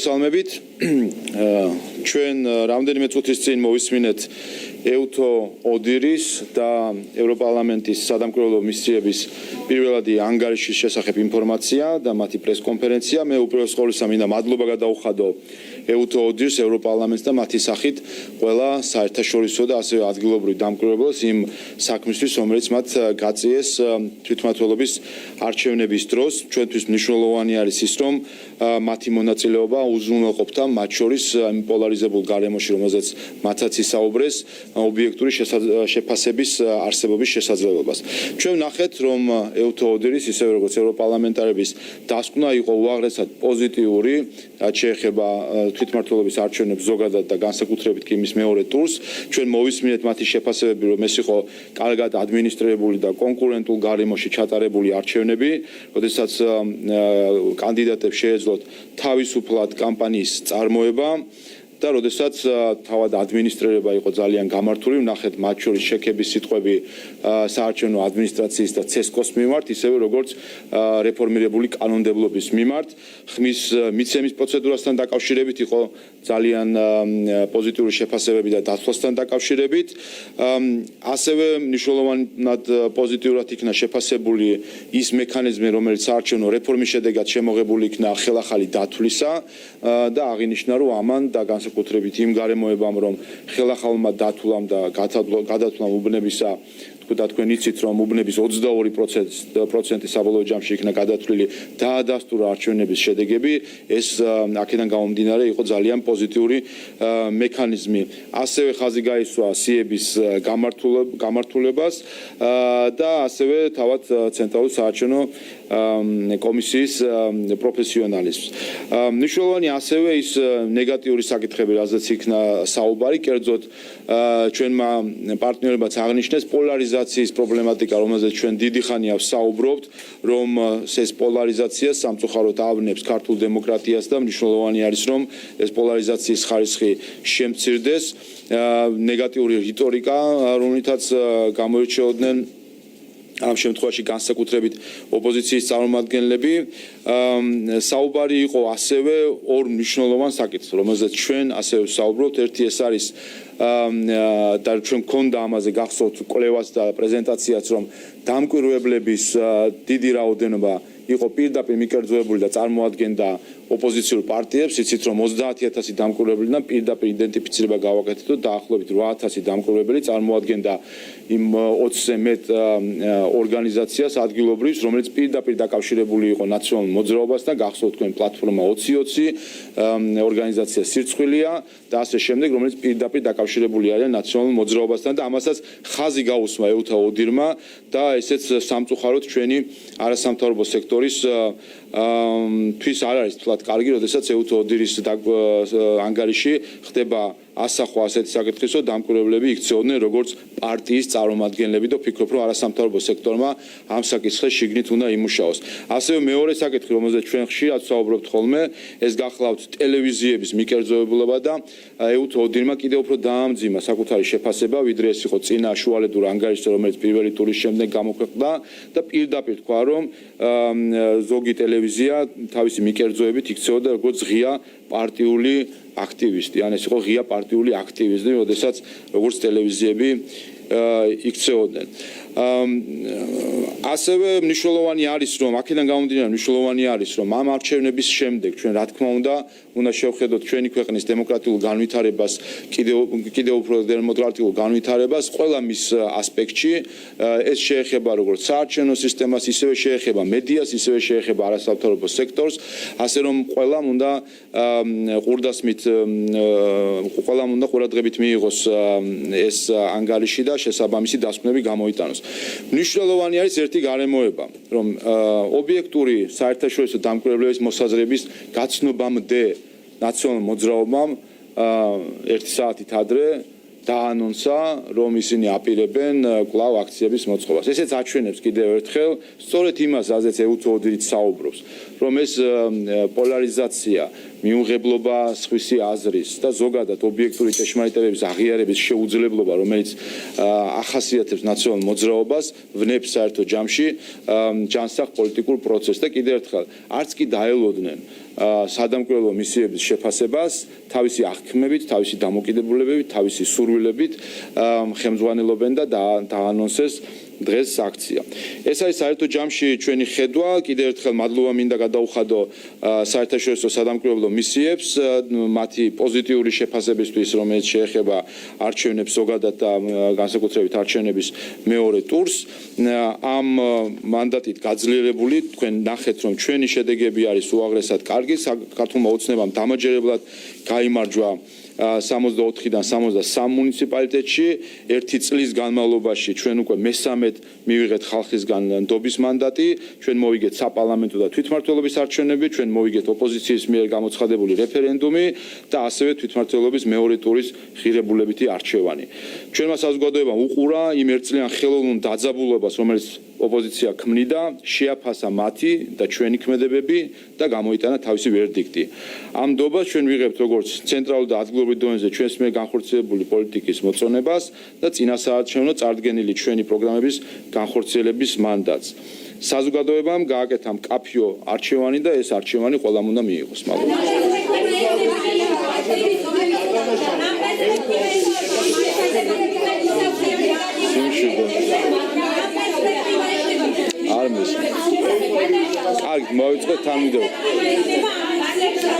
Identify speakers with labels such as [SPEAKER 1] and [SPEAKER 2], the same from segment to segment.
[SPEAKER 1] მოგესალმებით. ჩვენ რამდენიმე წუთის წინ მოვისმინეთ EUTO ODIHR-ის და ევროპარლამენტის სადამკვირვებლო მისიების პირველადი ანგარიშის შესახებ ინფორმაცია და მათი პრესკონფერენცია. მე უპირველეს ყოვლისა მინდა მადლობა გადავუხადო EUTO ODIHR-ს, ევროპარლამენტს და მათი სახით ყველა საერთაშორისო და ასევე ადგილობრივ დამკვირვებლებს იმ საქმისთვის, რომელიც მათ გაწიეს თვითმმართველობის არჩევნების დროს. ჩვენთვის მნიშვნელოვანი არის ის, რომ მათი მონაწილეობა უზრუნველყოფდა მათ შორის იმ პოლარიზებულ გარემოში, რომელზეც მათაც ისაუბრეს, ობიექტური შეფასების არსებობის შესაძლებლობას. ჩვენ ვნახეთ, რომ EUTO ODIHR-ის, ისევე როგორც ევროპარლამენტარების დასკვნა იყო უაღრესად პოზიტიური, რაც შეეხება თვითმმართველობის არჩევნებს ზოგადად და განსაკუთრებით კი იმის მეორე ტურს. ჩვენ მოვისმინეთ მათი შეფასებები, რომ ეს იყო კარგად ადმინისტრირებული და კონკურენტულ გარემოში ჩატარებული არჩევნები, როდესაც კანდიდატებს შეეძლოთ თავისუფლად კამპანიის წარმოება და როდესაც თავად ადმინისტრირება იყო ძალიან გამართული, ვნახეთ მათ შორის შექების სიტყვები საარჩევნო ადმინისტრაციის და CESCO-ს მიმართ, ისევე როგორც რეფორმირებული კანონმდებლობის მიმართ. ხმის მიცემის პროცედურასთან დაკავშირებით იყო ძალიან პოზიტიური შეფასებები და დაცვასთან დაკავშირებით. ასევე მნიშვნელოვნად პოზიტიურად იქნა შეფასებული ის მექანიზმი, რომელიც საარჩევნო რეფორმის შედეგად შემოღებული იქნა ხელახალი დათვლისა და აღინიშნა, რომ ამან და განსაკუთრებით იმ გარემოებამ, რომ ხელახალმა დათვლამ და გადათვლამ უბნებისა და თქვენ იცით, რომ უბნების 22% საბოლოო ჯამში იქნა გადათვლილი დაადასტურა არჩევნების შედეგები, ეს აქედან გამომდინარე იყო ძალიან პოზიტიური მექანიზმი. ასევე ხაზი გაისვა სიების გამართულებას და ასევე თავად ცენტრალური საარჩევნო კომისიის პროფესიონალიზმს. მნიშვნელოვანი ასევე ის ნეგატიური საკითხები, რაზეც იქნა საუბარი, კერძოდ ჩვენმა პარტნიორებმაც აღნიშნეს პოლარიზაციის პრობლემატიკა, რომელზეც ჩვენ დიდი ხანია ვსაუბრობთ, რომ ეს პოლარიზაცია სამწუხაროდ ავნებს ქართულ დემოკრატიას და მნიშვნელოვანი არის, რომ ეს პოლარიზაციის ხარისხი შემცირდეს. ნეგატიური რიტორიკა, რომელთაც გამოირჩეოდნენ ამ შემთხვევაში განსაკუთრებით ოპოზიციის წარმომადგენლები. საუბარი იყო ასევე ორ მნიშვნელოვან საკითხს, რომელზეც ჩვენ ასევე ვსაუბრობთ. ერთი ეს არის და ჩვენ გქონდა ამაზე გახსოვთ კვლევაც და პრეზენტაციაც, რომ დამკვირვებლების დიდი რაოდენობა იყო პირდაპირ მიკერძოებული და წარმოადგენდა ოპოზიციურ პარტიებს. იცით, რომ 30,000 დამკვირვებელიდან პირდაპირ იდენტიფიცირება გავაკეთეთ და დაახლოებით 8,000 დამკვირვებელი წარმოადგენდა იმ 20-ზე მეტ ორგანიზაციას ადგილობრივს, რომელიც პირდაპირ დაკავშირებული იყო ნაციონალურ მოძრაობასთან. გახსოვთ თქვენ პლატფორმა 2020, ორგანიზაცია სირცხვილია და ასე შემდეგ, რომელიც პირდაპირ დაკავშირებული არიან ნაციონალურ მოძრაობასთან და ამასაც ხაზი გაუსმა EUTO ODIHR-მა და ესეც სამწუხაროდ ჩვენი არასამთავრობო სექტორის თვის არ არის თლად კარგი, როდესაც EUTO ODIHR-ის ანგარიში ხდება ასახვა ასეთი საკითხის, რომ დამკვირვებლები იქცეოდნენ როგორც პარტიის წარმომადგენლები და ვფიქრობ, რომ არასამთავრობო სექტორმა ამ საკითხზე შიგნით უნდა იმუშაოს. ასევე მეორე საკითხი, რომელზეც ჩვენ ხშირად ვსაუბრობთ ხოლმე, ეს გახლავთ ტელევიზიების მიკერძოებულობა და EUTO ODIHR-მა კიდევ უფრო დაამძიმა საკუთარი შეფასება, ვიდრე ეს იყო წინა შუალედურ ანგარიშზე, რომელიც პირველი ტურის შემდეგ გამოქვეყნდა და პირდაპირ თქვა, რომ ზოგი ტელევიზია თავისი მიკერძოებით იქცეოდა როგორც ღია პარტიული აქტივისტი, ან ეს იყო ღია პარტიული აქტივიზმი, როდესაც როგორც ტელევიზიები იქცეოდნენ. ასევე მნიშვნელოვანი არის, რომ აქედან გამომდინარე მნიშვნელოვანი არის, რომ ამ არჩევნების შემდეგ ჩვენ რა თქმა უნდა შევხედოთ ჩვენი ქვეყნის დემოკრატიულ განვითარებას, კიდევ უფრო დემოკრატიულ განვითარებას ყველა მის ასპექტში. ეს შეეხება როგორც საარჩევნო სისტემას, ისევე შეეხება მედიას, ისევე შეეხება არასამთავრობო სექტორს, ასე რომ ყველამ უნდა ყურადღებით მიიღოს ეს ანგარიში და შესაბამისი დასკვნები გამოიტანოს. მნიშვნელოვანი არის ერთი გარემოება, რომ ობიექტური საერთაშორისო დამკვირვებლების მოსაზრების გაცნობამდე ნაციონალურ მოძრაობამ 1 საათით ადრე დაანონსა, რომ ისინი აპირებენ კვლავ აქციების მოწყობას. ესეც აჩვენებს კიდევ ერთხელ სწორედ იმას, რაზეც EUTO ODIHR-იც საუბრობს, რომ ეს პოლარიზაცია მიუღებლობა სხვისი აზრის და ზოგადად ობიექტური ჭეშმარიტებების აღიარების შეუძლებლობა, რომელიც ახასიათებს ნაციონალურ მოძრაობას, ვნებს საერთო ჯამში ჯანსაღ პოლიტიკურ პროცესს და კიდევ ერთხელ არც კი დაელოდნენ სადამკვირვებლო მისიების შეფასებას თავისი აღქმებით, თავისი დამოკიდებულებებით, თავისი სურვილებით ხელმძღვანელობენ და დაანონსეს დღეს აქცია. ეს არის საერთო ჯამში ჩვენი ხედვა, კიდევ ერთხელ მადლობა მინდა გადაუხადო საერთაშორისო სადამკვირვებლო მისიებს, მათი პოზიტიური შეფასებისთვის, რომელიც შეეხება არჩევნებს ზოგადად და განსაკუთრებით არჩევნების მეორე ტურს. ამ მანდატით გაძლიერებული თქვენ ნახეთ, რომ ჩვენი შედეგები არის უაღრესად კარგი, საქართველოს ოცნებამ დამაჯერებლად გაიმარჯვა 64-დან 63 მუნიციპალიტეტში, ერთი წლის განმავლობაში ჩვენ უკვე მესამედ მივიღეთ ხალხისგან ნდობის მანდატი, ჩვენ მოვიგეთ საპარლამენტო და თვითმმართველობის არჩევნები, ჩვენ მოვიგეთ ოპოზიციის მიერ გამოცხადებული რეფერენდუმი და ასევე თვითმმართველობის მეორე ტურის ღირებულებითი არჩევანი. ჩვენმა საზოგადოებამ უყურა იმ ერთწლიან ხელოვნურ დაძაბულობას, რომელიც ოპოზიცია ქმნიდა, შეაფასა მათი და ჩვენი ქმედებები და გამოიტანა თავისი ვერდიქტი. ამ ნდობას ჩვენ ვიღებთ როგორც ცენტრალურ და ადგილობრივ დონეზე ჩვენს მიერ განხორციელებული პოლიტიკის მოწონებას და წინასაარჩევნო წარდგენილი ჩვენი პროგრამების განხორციელების მანდატს. საზოგადოებამ გააკეთა მკაფიო არჩევანი და ეს არჩევანი ყველამ უნდა მიიღოს. მადლობა. კარგი, მოვიწყოთ თანმიმდევრობა.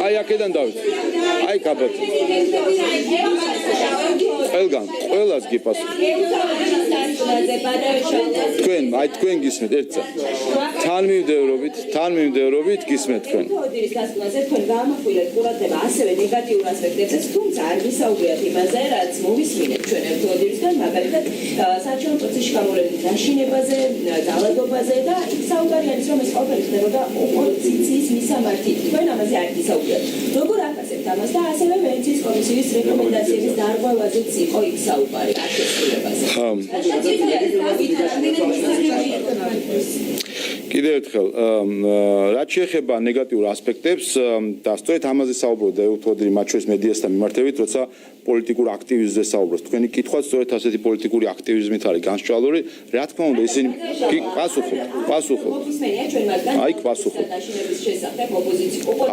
[SPEAKER 1] აი აქედან დავით. აი კაბათ. ყველგან, ყველას გიპასუხ. თქვენ გისმენთ ერთსა. თანმიმდევრობით გისმენთ თქვენ.
[SPEAKER 2] თქვენ გაამახვილეთ ყურადღება ასევე ნეგატიურ ასპექტებზეც, თუმცა არ ვისაუბრეთ იმაზე, რაც მოვისმინეთ ჩვენ ერთგულისგან, მაგალითად, საარჩევნო პროცესში გამოვლენილ დაშინებაზე, ძალადობაზე და საუბარი არის, რომ ეს ყველაფერი ხდებოდა ოპოზიციის მისამართით. თქვენ ამაზე არ გისაუბრეთ. როგორ აფასებთ ამას და ასევე ვენეციის კომისიის რეკომენდაციების დარღვევაზეც იყო იქ საუბარი აღსრულებაზე.
[SPEAKER 1] კიდევ ერთხელ, რაც შეეხება ნეგატიურ ასპექტებს და სწორედ ამაზე საუბრობდა ეუთოდრი მათ შორის მედიასთან მიმართებით, როცა პოლიტიკურ აქტივიზმზე საუბრობს. თქვენი კითხვაც სწორედ ასეთი პოლიტიკური აქტივიზმით არის განსჭვალული. რა თქმა უნდა, ისინი პასუხობ. აი, პასუხობ.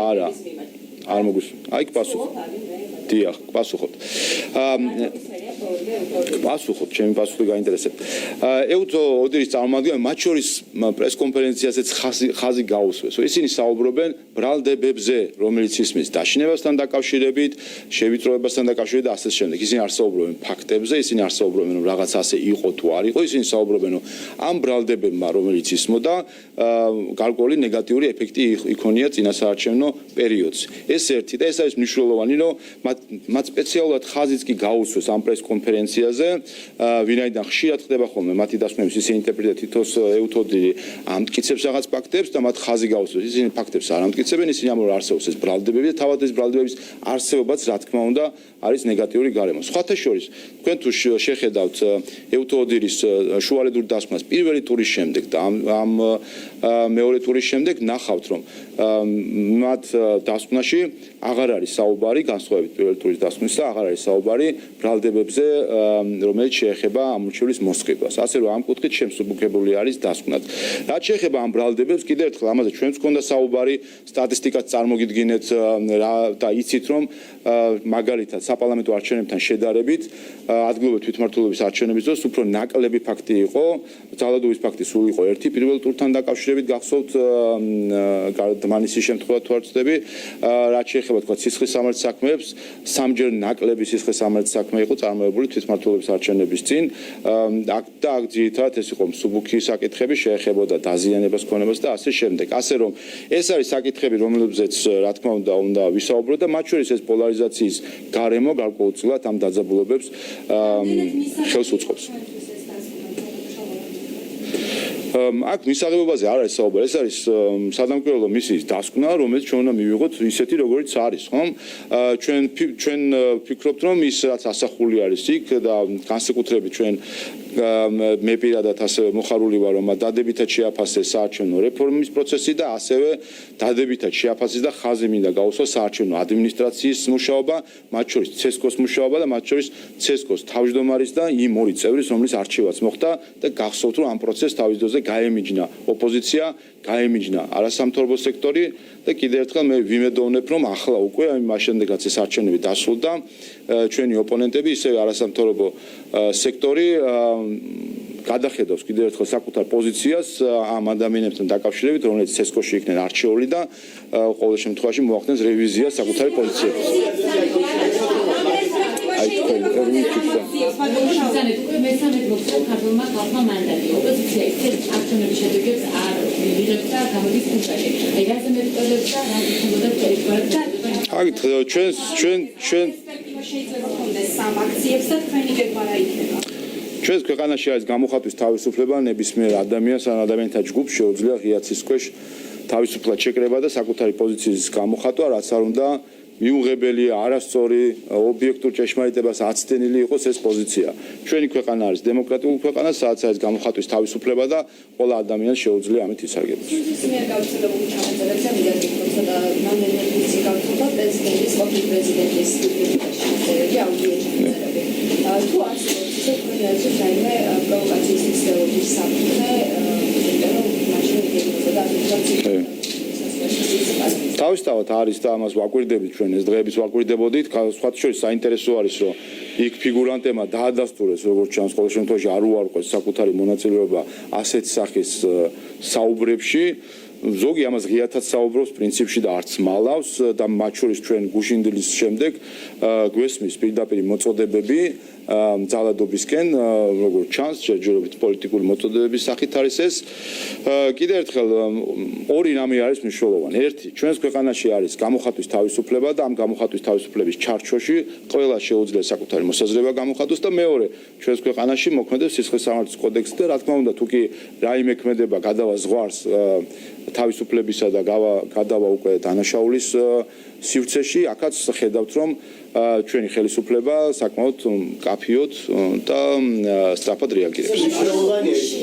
[SPEAKER 1] არა. არ მოგუსმენთ. აი, პასუხობ. დიახ, პასუხობთ. პასუხობთ, ჩემი პასუხი გაინტერესებთ. ეუთო ოდირის წარმომადგენლები მათ შორის პრესკონფერენციაზეც ხაზი გაუსვეს. ისინი საუბრობენ ბრალდებებზე, რომელიც ისმის დაშინებასთან დაკავშირებით, შევიწროებასთან დაკავშირებით და ასე შემდეგ. ისინი არ საუბრობენ ფაქტებზე, ისინი არ საუბრობენ რომ რაღაც ასე იყო თუ არ იყო, ისინი საუბრობენ რომ ამ ბრალდებებმა, რომელიც ისმოდა, გარკვეული ნეგატიური ეფექტი იქონია წინასაარჩევნო პერიოდში. ეს ერთი და ეს არის მნიშვნელოვანი, რომ მათ სპეციალურად ხაზიც კი გაუსვეს ამ პრესკონფერენციაზე, ვინაიდან ხშირად ხდება ხოლმე მათი დასკვნების ისინი ინტერპრეტირებენ თითოს ეუთოდი ამტკიცებს რაღაც ფაქტებს და მათ ხაზი გაუსვეს. ისინი ფაქტებს არ ამტკიცებენ, ისინი ამბობენ რომ არსებობს ეს ბრალდებები და თავად ეს ბრალდებების არსებობაც რა თქმა უნდა არის ნეგატიური გარემო. სხვათა შორის, თქვენ თუ შეხედავთ ეუთოდირის შუალედურ დასკვნას პირველი ტურის შემდეგ და ამ მეორე ტურის შემდეგ ნახავთ რომ მათ დასკვნაში აღარ არის საუბარი განსხვავებით პირველი ტურის დასკვნის და აღარ არის საუბარი ბრალდებებზე, რომელიც შეეხება ამორჩევლის მოსყიდვას. ასე რომ ამ კუთხით შემსუბუქებული არის დასკვნა. რაც შეეხება ამ ბრალდებებს, კიდევ ერთხელ ამაზე ჩვენც გქონდა საუბარი, სტატისტიკაც წარმოგიდგინეთ და იცით რომ მაგალითად საპარლამენტო არჩევნებთან შედარებით ადგილობრივი თვითმმართველობის არჩევნების დროს უფრო ნაკლები ფაქტი იყო, ძალადობის ფაქტი სულ იყო ერთი პირველ ტურთან დაკავშირებით გახსოვთ დმანისის შემთხვევა თუ არ ვცდები, რაც შეეხება თქვა სისხლის სამართლის საქმეებს, სამჯერ ნაკლები სისხლის სამართლის საქმე იყო წარმოებული თვითმმართველობის არჩევნების წინ და აქ ძირითადად ეს იყო მსუბუქი საკითხები, შეეხებოდა დაზიანებას, ქონებას და ასე შემდეგ. ასე რომ ეს არის საკითხები, რომლებზეც რა თქმა უნდა ვისაუბროთ და მათ შორის ეს პოლარიზაციის გარემო გარკვეულწილად ამ დაძაბულობებს ხელს უწყობს. აქ მისაღებობაზე არ არის საუბარი, ეს არის სადამკვირვებლო მისიის დასკვნა, რომელიც ჩვენ უნდა მივიღოთ ისეთი როგორიც არის, ხომ? ჩვენ ფიქრობთ რომ ის რაც ასახული არის იქ და განსაკუთრებით ჩვენ მე პირადად ასევე მოხარული ვარ, რომ დადებითად შეაფასეს საარჩევნო რეფორმის პროცესი და ასევე დადებითად შეაფასეს და ხაზი მინდა გაუსვა საარჩევნო ადმინისტრაციის მუშაობა, მათ შორის ცესკოს მუშაობა და მათ შორის ცესკოს თავმჯდომარის და იმ ორი წევრის, რომლის არჩევაც მოხდა და გახსოვთ, რომ ამ პროცესს თავის დროზე გაემიჯნა ოპოზიცია, გაემიჯნა არასამთავრობო სექტორი და კიდევ ერთხელ მე ვიმედოვნებ, რომ ახლა უკვე მას შემდეგ რაც ეს არჩევნები დასრულდა, ჩვენი ოპონენტები, ისევე არასამთავრობო სექტორი გადახედავს კიდევ ერთხელ საკუთარ პოზიციას ამ ადამიანებთან დაკავშირებით, რომლებიც ცესკოში იქნენ არჩეული და ყოველ შემთხვევაში მოახდენს რევიზიას საკუთარი პოზიციების. ჩვენს ქვეყანაში არის გამოხატვის თავისუფლება, ნებისმიერ ადამიანს ან ადამიანთა ჯგუფს შეუძლია ღია ცის ქვეშ თავისუფლად შეკრება და საკუთარი პოზიციის გამოხატვა, რაც არ უნდა მიუღებელია, არასწორი, ობიექტურ ჭეშმარიტებას აცდენილი იყოს ეს პოზიცია. ჩვენი ქვეყანა არის დემოკრატიული ქვეყანა, სადაც არის გამოხატვის თავისუფლება და ყველა ადამიანს შეუძლია ამით ისარგებლოს. თავისთავად არის და ამას ვაკვირდებით ჩვენ ეს დღეების ვაკვირდებოდით, სხვათა შორის საინტერესო არის, რომ იქ ფიგურანტებმა დაადასტურეს, როგორც ჩანს, ყოველ შემთხვევაში არ უარყვეს საკუთარი მონაწილეობა ასეთ სახის საუბრებში. ზოგი ამას ღიათაც საუბრობს პრინციპში და არც მალავს და მათ შორის ჩვენ გუშინდილის შემდეგ გვესმის პირდაპირ მოწოდებები ძალადობისკენ, როგორც ჩანს, ჯერჯერობით პოლიტიკური მოწოდებების სახით არის ეს. კიდევ ერთხელ ორი რამე არის მნიშვნელოვანი. ერთი, ჩვენს ქვეყანაში არის გამოხატვის თავისუფლება და ამ გამოხატვის თავისუფლების ჩარჩოში ყველა შეუძლია საკუთარი მოსაზრება გამოხატოს და მეორე, ჩვენს ქვეყანაში მოქმედებს სისხლისამართლის კოდექსი და რა თქმა უნდა, თუ კი რაიმე ქმედება გადავა ზღვარს თავისუფლებისა და გადავა უკვე დანაშაულის სივრცეში, აქაც ხედავთ, რომ ჩვენი ხელისუფლება საკმაოდ კაფიოდ და სწრაფად რეაგირებს.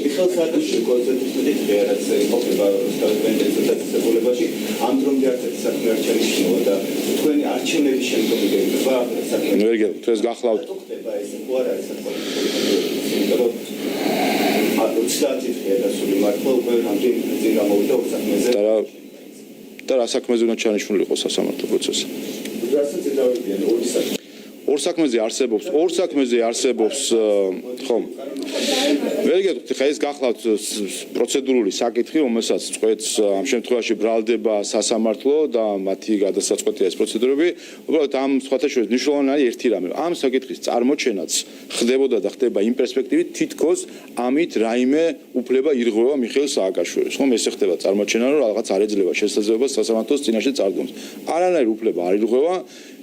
[SPEAKER 3] მიხეილ სააკაშვილის კონცერტის დღეაც ყოფება სტუდენტთა დასწრებულებაში, ამ დრომდე არცერთი საქმე არ ჩაიშინა და თქვენი არჩევნების შემდგომი გეგმება საქმე.
[SPEAKER 1] ვერ გეტყვით, ეს გახლავთ.
[SPEAKER 3] ხდება ეს ხო არ არის საკმაოდ და დასული მართლა უკვე რამდენი წინ გამოვიდა საქმეზე
[SPEAKER 1] და რა საქმეზე უნდა ჩანიშნულიყო სასამართლო პროცესი.
[SPEAKER 3] რასაც ედავებიან ორი საქმე.
[SPEAKER 1] ორ საქმეზე არსებობს ხო. ვერ გეტყვით, ხა ეს გახლავთ პროცედურული საკითხი, რომელსაც წყვეტს ამ შემთხვევაში ბრალდება სასამართლო და მათი გადასაწყვეტია ეს პროცედურები. უბრალოდ ამ სხვათა შორის მნიშვნელოვანი არის ერთი რამე. ამ საკითხის წარმოჩენაც ხდებოდა და ხდება იმ პერსპექტივით, თითქოს ამით რაიმე უფლება ირღვევა მიხეილ სააკაშვილის. ხომ ესე ხდება წარმოჩენა, რომ რაღაც არ ეძლევა შესაძლებლობას სასამართლოს წინაშე წარდგომს. არანაირ უფლება არ ირღვევა.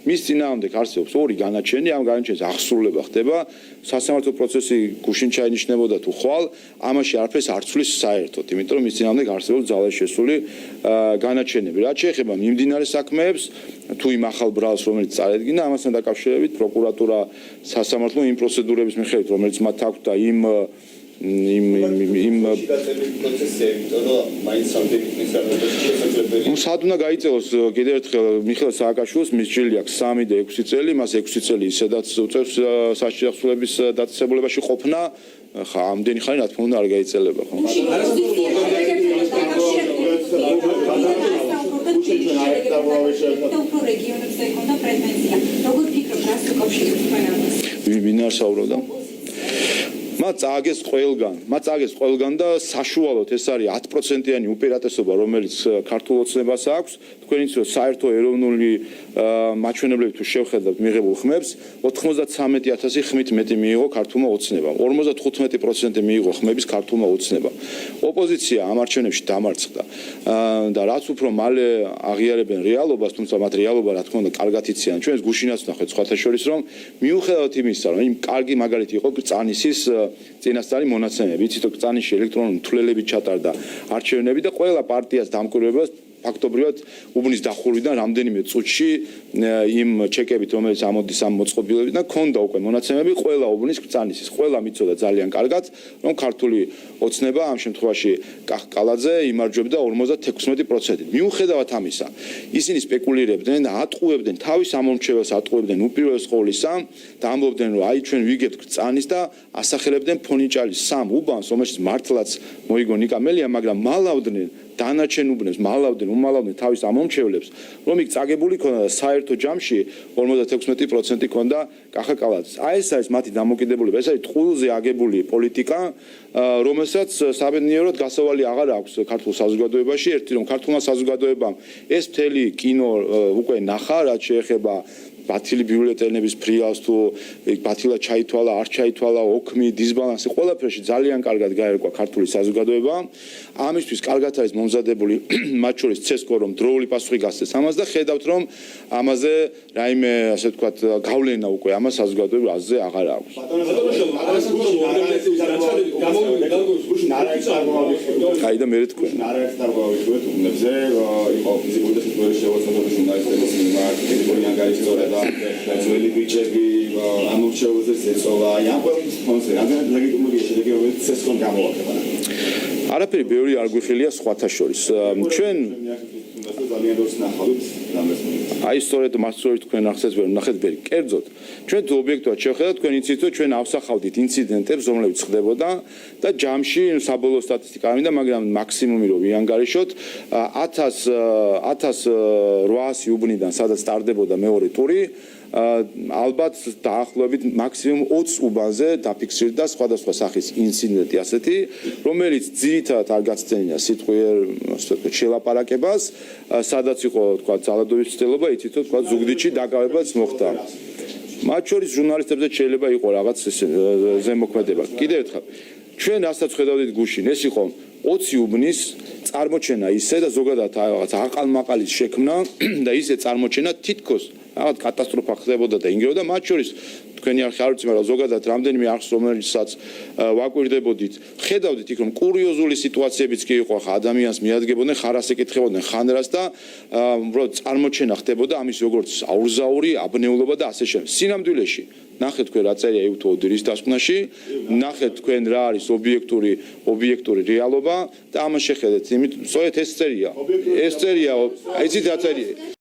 [SPEAKER 1] მის წინააღმდეგ არსებობს ორი განაჩენი, ამ განაჩენის აღსრულება ხდება, სასამართლო პროცესი გუშინ ჩაინიშნებოდა თუ ხვალ, ამაში არაფერს არ ცვლის საერთოდ, იმიტომ რომ მის წინააღმდეგ არსებობს ძალაში შესული განაჩენები. რაც შეეხება მიმდინარე საქმეებს, თუ იმ ახალ ბრალს, რომელიც წარედგინა, ამასთან დაკავშირებით პროკურატურა სასამართლო იმ პროცედურების მიხედვით, რომელიც მათ აქვს და იმ სად უნდა გაიწევოს კიდევ ერთხელ მიხეილ სააკაშვილს, მის ჭრილი აქვს 3 და 6 წელი, მას 6 წელი ისედაც უწევს სასჯელი აღსრულების დაწესებულებაში ყოფნა, ხა ამდენი ხანი რა თქმა უნდა არ გაიწელება, ხო? ვინ არ საუბრობდა? მათ წააგეს ყველგან და საშუალოდ ეს არის 10%-იანი უპირატესობა, რომელიც ქართულ ოცნებას აქვს. თქვენიც რომ საერთო ეროვნული მაჩვენებლები თუ შევხედავთ მიღებულ ხმებს, 93,000 ხმით მეტი მიიღო ქართულმა ოცნებამ. 55% მიიღო ხმების ქართულმა ოცნებამ. ოპოზიცია ამ არჩევნებში დამარცხდა და რაც უფრო მალე აღიარებენ რეალობას, თუმცა მათ რეალობა რა თქმა უნდა კარგად იციან. ჩვენს გუშინაც ნახეთ სხვათა შორის, რომ მიუხედავად იმისა, რომ იმ კარგი მაგალითი იყო წანისის წინასწარი მონაცემები, იცით რომ წანიში ელექტრონული თვლელებით ჩატარდა არჩევნები და ყველა პარტიას დამკვირვებლებას ფაქტობრივად უბნის დახურვიდან რამდენიმე წუთში იმ ჩეკებით, რომელიც ამოდის ამ მოწყობილებიდან, ქონდა უკვე მონაცემები ყველა უბნის ბრძანისის. ყველა მიცოდა ძალიან კარგად, რომ ქართული ოცნება ამ შემთხვევაში კალაძე იმარჯვებდა 56%. მიუხედავად ამისა, ისინი სპეკულირებდნენ, ატყუებდნენ თავის ამომრჩეველს, ატყუებდნენ უპირველეს ყოვლისა და ამბობდნენ, რომ აი ჩვენ ვიგებთ ბრძანის და ასახელებდნენ ფონიჭალის სამ უბანს, რომელშიც მართლაც მოიგო ნიკა მელია, მაგრამ მალავდნენ დანარჩენ უბნებს, უმალავდნენ თავის ამომრჩევლებს, რომ იქ წაგებული ქონდა და საერთო ჯამში 56% ქონდა კახა კალაძეს. აი ეს არის მათი დამოკიდებულება, ეს არის ტყუილზე აგებული პოლიტიკა, რომელსაც საბედნიეროდ გასავალი აღარ აქვს ქართულ საზოგადოებაში, ერთი რომ ქართულმა საზოგადოებამ ეს მთელი კინო უკვე ნახა, რაც შეეხება ბათილი ბიულეტენების ფრიალს თუ ბათილა ჩაითვალა, არ ჩაითვალა, ოქმი, დისბალანსი, ყველაფერში ძალიან კარგად გაერკვა ქართული საზოგადოება. ამისთვის კარგად არის მომზადებული მათ შორის CESCO, რომ დროული პასუხი გასცეს ამას და ხედავთ, რომ ამაზე რაიმე, ასე ვთქვათ, გავლენა უკვე ამას საზოგადოებაზე აღარ აქვს. აი და მე თქვენ.
[SPEAKER 4] არაერთ დარღვევით უბნებზე, იყო ფიზიკური და სიტუაციური შევაცვლების ჟურნალისტების მიმართ, ფიზიკური ანგარიშწორება ძველი ბიჭები ამორჩეულზე ზეწოლა, ამ ყველაფრის ფონზე რამდენად ლეგიტიმურია შედეგი, რომელიც CESCO-მ გამოვაკება.
[SPEAKER 1] არაფერი ბევრი არ გვიხილია სხვათა შორის. ჩვენ
[SPEAKER 4] ძალიან როს ნახავთ დამესმის.
[SPEAKER 1] აი სწორედ მასწორით თქვენ ახსენეთ ვერ ნახეთ ბერი. კერძოდ, ჩვენ თუ ობიექტურად შევხედოთ, თქვენ იცით, რომ ჩვენ ავსახავდით ინციდენტებს, რომლებიც ხდებოდა და ჯამში საბოლოო სტატისტიკა არ მინდა, მაგრამ მაქსიმუმი რომ ვიანგარიშოთ 1800 უბნიდან, სადაც სტარდებოდა მეორე ტური, ალბათ დაახლოებით მაქსიმუმ 20 უბანზე დაფიქსირდა სხვადასხვა სახის ინციდენტი ასეთი, რომელიც ძირითადად არ გაცდენია სიტყვიერ შელაპარაკებას, სადაც იყო თქვა ძალადობის ცდილობა, იცით რომ თქვა ზუგდიდში დაკავებაც მოხდა. მათ შორის ჟურნალისტებზე შეიძლება იყო რაღაც ზემოქმედება. კიდევ ერთხელ, ჩვენ რასაც ხედავდით გუშინ, ეს იყო 20 უბნის წარმოჩენა ისე და ზოგადად რაღაც აყალმაყალის შექმნა და ისე წარმოჩენა თითქოს რაღაც კატასტროფა ხდებოდა და ინგრეოდა მათ შორის თქვენი არხი არ ვიცი, მაგრამ ზოგადად რამდენიმე არხს რომელსაც ვაკვირდებოდით, ხედავდით იქ რომ კურიოზული სიტუაციებიც კი იყო, ხა ადამიანს მიადგებოდნენ, ხარას ეკითხებოდნენ ხანრას და უბრალოდ წარმოჩენა ხდებოდა ამის როგორც აურზაური, აბნეულობა და ასე შემდეგ. სინამდვილეში ნახეთ თქვენ რა წერია ეუთო ოდირის დასკვნაში, ნახეთ თქვენ რა არის ობიექტური რეალობა და ამას შეხედეთ, იმიტომ სწორედ ეს წერია. ეს წერია, იცით რა წერია?